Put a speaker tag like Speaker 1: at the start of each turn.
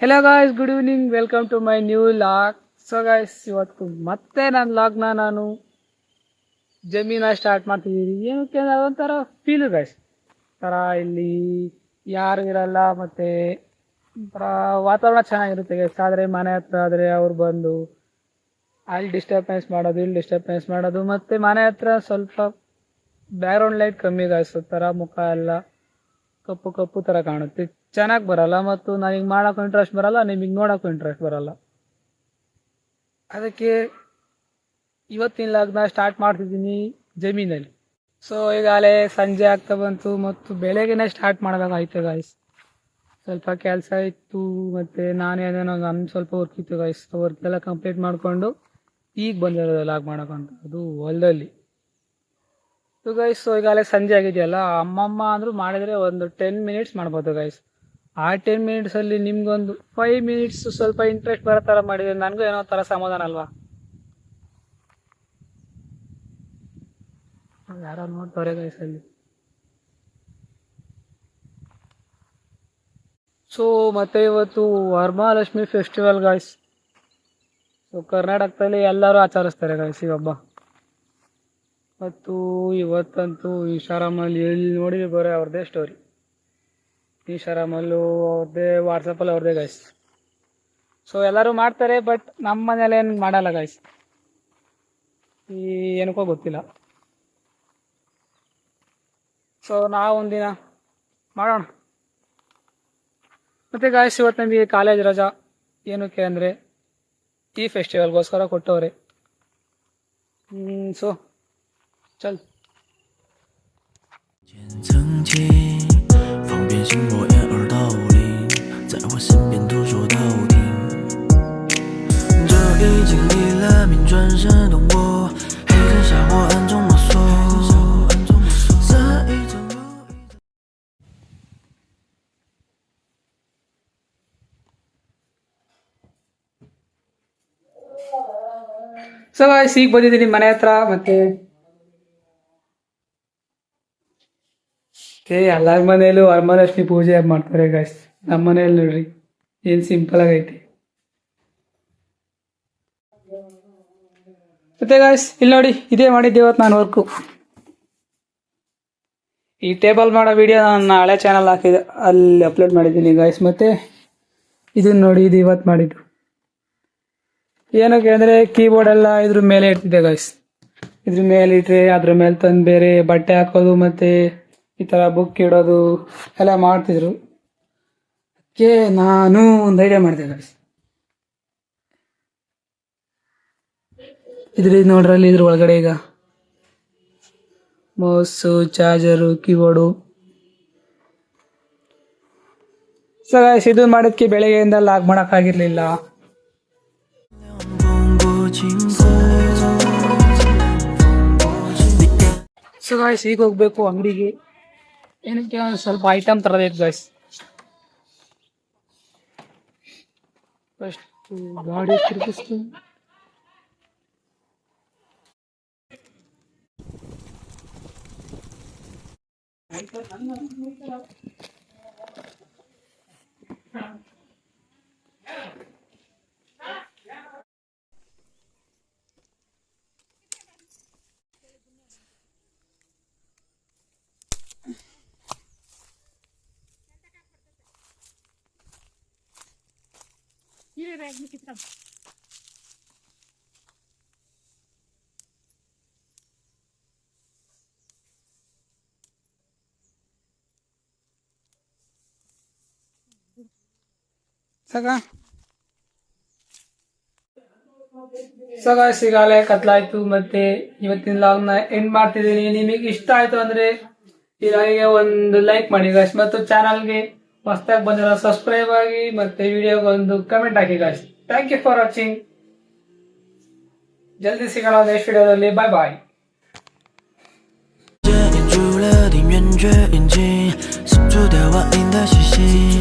Speaker 1: Hello guys, good evening, welcome to my new vlog. So guys, ಇವತ್ತು ಮತ್ತೆ ನನ್ನ ಲಾಗ್ನ ನಾನು ಜಮೀನ ಸ್ಟಾರ್ಟ್ ಮಾಡ್ತಿದ್ದೀನಿ. ಏನಕ್ಕೆ ಅಂದ್ರೆ ಅದೊಂಥರ ಫೀಲು ಗಾಯ್ಸ್. ಥರ ಇಲ್ಲಿ ಯಾರು ಇರಲ್ಲ, ಮತ್ತು ಒಂಥರ ವಾತಾವರಣ ಚೆನ್ನಾಗಿರುತ್ತೆ ಗೈಸ್. ಆದರೆ ಮನೆ ಹತ್ರ ಆದರೆ ಅವ್ರು ಬಂದು ಅಲ್ಲಿ ಡಿಸ್ಟರ್ಬೆನ್ಸ್ ಮಾಡೋದು, ಇಲ್ಲಿ ಡಿಸ್ಟರ್ಬೆನ್ಸ್ ಮಾಡೋದು, ಮತ್ತು ಮನೆ ಹತ್ರ ಸ್ವಲ್ಪ ಬ್ಯಾಕ್ಗ್ರೌಂಡ್ ಲೈಟ್ ಕಮ್ಮಿ ಗಾಯ್ಸ್. ಥರ ಮುಖ ಎಲ್ಲ ಕಪ್ಪು ಕಪ್ಪು ಥರ ಕಾಣುತ್ತೆ, ಚೆನ್ನಾಗಿ ಬರಲ್ಲ. ಮತ್ತು ನನಗೆ ಮಾಡೋಕ್ಕೂ ಇಂಟ್ರೆಸ್ಟ್ ಬರಲ್ಲ, ನಿಮಗೆ ನೋಡೋಕ್ಕೂ ಇಂಟ್ರೆಸ್ಟ್ ಬರಲ್ಲ. ಅದಕ್ಕೆ ಇವತ್ತಿನ ಲಾಗ್ನ ಸ್ಟಾರ್ಟ್ ಮಾಡ್ತಿದ್ದೀನಿ ಜಮೀನಲ್ಲಿ. ಸೊ ಈಗಾಗಲೇ ಸಂಜೆ ಆಗ್ತಾ ಬಂತು ಮತ್ತು ಬೆಳಗ್ಗೆನೇ ಸ್ಟಾರ್ಟ್ ಮಾಡಬೇಕಾಯ್ತು ಗಾಯ್ಸ್. ಸ್ವಲ್ಪ ಕೆಲಸ ಇತ್ತು, ಮತ್ತು ನಾನೇನೇನೋ ನನ್ನ ಸ್ವಲ್ಪ ವರ್ಕ್ ಇತ್ತು ಗಾಯ್ಸ್. ವರ್ಕ್ ಎಲ್ಲ ಕಂಪ್ಲೀಟ್ ಮಾಡಿಕೊಂಡು ಈಗ ಬಂದಿರೋದು ಲಾಗ್ ಮಾಡೋಕ್ಕಂತ, ಅದು ಹೊಲದಲ್ಲಿ. ಸೊ ಗೈಸ್, ಈಗಾಗಲೇ ಸಂಜೆ ಆಗಿದೆಯಲ್ಲ, ಅಮ್ಮಮ್ಮ ಅಂದರೂ ಮಾಡಿದರೆ ಒಂದು 10 ಮಿನಿಟ್ಸ್ ಮಾಡ್ಬೋದು ಗೈಸ್. ಆ 10 ಮಿನಿಟ್ಸಲ್ಲಿ ನಿಮ್ಗೊಂದು 5 ಮಿನಿಟ್ಸ್ ಸ್ವಲ್ಪ ಇಂಟ್ರೆಸ್ಟ್ ಬರೋ ಥರ ಮಾಡಿದರೆ ನನಗೂ ಏನೋ ಥರ ಸಮಾಧಾನ ಅಲ್ವಾ. ಯಾರೋ ನೋಡ್ತಾರೆ ಗೈಸ್ ಅಲ್ಲಿ. ಸೊ ಮತ್ತೆ ಇವತ್ತು ವರಮಹಾಲಕ್ಷ್ಮಿ ಫೆಸ್ಟಿವಲ್ ಗಾಯ್ಸ್. ಸೊ ಕರ್ನಾಟಕದಲ್ಲಿ ಎಲ್ಲರೂ ಆಚರಿಸ್ತಾರೆ ಗಾಯ್ಸ್ ಈ ಹಬ್ಬ. ಮತ್ತು ಇವತ್ತಂತೂ ಇನ್ಸ್ಟಾಗ್ರಾಮಲ್ಲಿ ಎಲ್ಲಿ ನೋಡಿದ್ರೆ ಬರೋ ಅವ್ರದ್ದೇ ಸ್ಟೋರಿ. ಇನ್ಸ್ಟಾಗ್ರಾಮಲ್ಲೂ ಅವ್ರದ್ದೇ, ವಾಟ್ಸಪ್ಪಲ್ಲಿ ಅವ್ರದ್ದೇ ಗಾಯ್ಸ್. ಸೊ ಎಲ್ಲರೂ ಮಾಡ್ತಾರೆ, ಬಟ್ ನಮ್ಮ ಮನೇಲಿ ಏನು ಮಾಡಲ್ಲ ಗಾಯ್ಸ್. ಏನಕ್ಕೋ ಗೊತ್ತಿಲ್ಲ. ಸೊ ನಾವು ಒಂದಿನ ಮಾಡೋಣ. ಮತ್ತು ಗಾಯ್ಸ್, ಇವತ್ತು ನಮಗೆ ಕಾಲೇಜ್ ರಜಾ. ಏನಕ್ಕೆ ಅಂದರೆ ಈ ಫೆಸ್ಟಿವಲ್ಗೋಸ್ಕರ ಕೊಟ್ಟವ್ರೆ. ಸೊ ಚಲ್.
Speaker 2: 曾经方便性我掩耳盗铃，在我身边独说道听。这已经历了命，转身动我，黑灯瞎火暗中摸索。这一层又一层。
Speaker 1: ಸೊ ಗಾಯ್ಸ್, ಈಗ ಬಂದಿದ್ದೀನಿ ಮನೆ ಹತ್ರ. ಮತ್ತೆ ಎಲ್ಲರ ಮನೆಯಲ್ಲೂ ವರಮಹಾಲಕ್ಷ್ಮಿ ಪೂಜೆ ಮಾಡ್ತಾರೆ ಗಾಯ್ಸ್. ನಮ್ಮ ಮನೆಯಲ್ಲಿ ನೋಡ್ರಿ ಏನು ಸಿಂಪಲ್ ಆಗೈತಿ. ಮತ್ತೆ ಗಾಯ್ಸ್, ಇಲ್ಲಿ ನೋಡಿ, ಇದೇ ಮಾಡಿದ್ದೆ ಇವತ್ತು ನಾನು ವರ್ಕು. ಈ ಟೇಬಲ್ ಮಾಡೋ ವಿಡಿಯೋ ನನ್ನ ಹಳೆ ಚಾನಲ್ ಹಾಕಿದೆ, ಅಲ್ಲಿ ಅಪ್ಲೋಡ್ ಮಾಡಿದ್ದೀನಿ ಗಾಯ್ಸ್. ಮತ್ತೆ ಇದನ್ನ ನೋಡಿ, ಇದು ಇವತ್ತು ಮಾಡಿದ್ದು. ಏನಕ್ಕೆ ಅಂದರೆ ಕೀಬೋರ್ಡ್ ಎಲ್ಲ ಇದ್ರ ಮೇಲೆ ಇಡ್ತಿದ್ದೆ ಗಾಯ್ಸ್. ಇದ್ರ ಮೇಲೆ ಇಟ್ಟರೆ ಅದ್ರ ಮೇಲೆ ತಂದು ಬೇರೆ ಬಟ್ಟೆ ಹಾಕೋದು, ಮತ್ತು ಈ ಥರ ಬುಕ್ ಇಡೋದು ಎಲ್ಲ ಮಾಡ್ತಿದ್ರು. ಅದಕ್ಕೆ ನಾನು ಒಂದು ಐಡಿಯಾ ಮಾಡಿದೆ ಗಾಯ್ಸ್. ಇದ್ರಿಂದ ನೋಡ್ರಲ್ಲಿ, ಇದ್ರ ಒಳಗಡೆ ಈಗ mouse, charger, keyboard. So guys, ಇದು ಮಾಡೋದಕ್ಕೆ ಬೆಳಗ್ಗೆಯಿಂದ ಲಾಗ್ ಮಾಡೋಕ್ಕಾಗಿರಲಿಲ್ಲ. ಸೊ ಗಾಯ್ಸ್, ಈಗ ಹೋಗ್ಬೇಕು ಅಂಗಡಿಗೆ. ಏನಕ್ಕೆ ಒಂದು ಸ್ವಲ್ಪ ಐಟಮ್ ತರೋದೈತೆ ಗಾಯ್ಸ್. ಫಸ್ಟ್ ಗಾಡಿ ತಿರುಗಿಸ್ತು. ಸೊ ಗಾಯ್ಸ್, ಈಗಾಗಲೇ ಕತ್ಲಾಯ್ತು. ಮತ್ತೆ ಇವತ್ತಿನ ಲಾಗ್ನ ಎಂಡ್ ಮಾಡ್ತಿದ್ದೀನಿ. ನಿಮಗೆ ಇಷ್ಟ ಆಯ್ತು ಅಂದ್ರೆ ಈ ಲಾಗಿಗೆ ಒಂದು ಲೈಕ್ ಮಾಡಿ ಗಾಯ್ಸ್, ಮತ್ತು ಚಾನಲ್ಗೆ ಹೊಸದಾಗಿ ಬಂದಿರೋ ಸಬ್ಸ್ಕ್ರೈಬ್ ಆಗಿ, ಮತ್ತೆ ವಿಡಿಯೋಗೆ ಒಂದು ಕಮೆಂಟ್ ಹಾಕಿ guys. Thank you for watching. ಜಲ್ದಿ ಸಿಗೋಣ ನೆಕ್ಸ್ಟ್ ವಿಡಿಯೋದಲ್ಲಿ. ಬಾಯ್ ಬಾಯ್.
Speaker 2: 这掩住了庭院，却眼睛是烛掉亡灵的气息。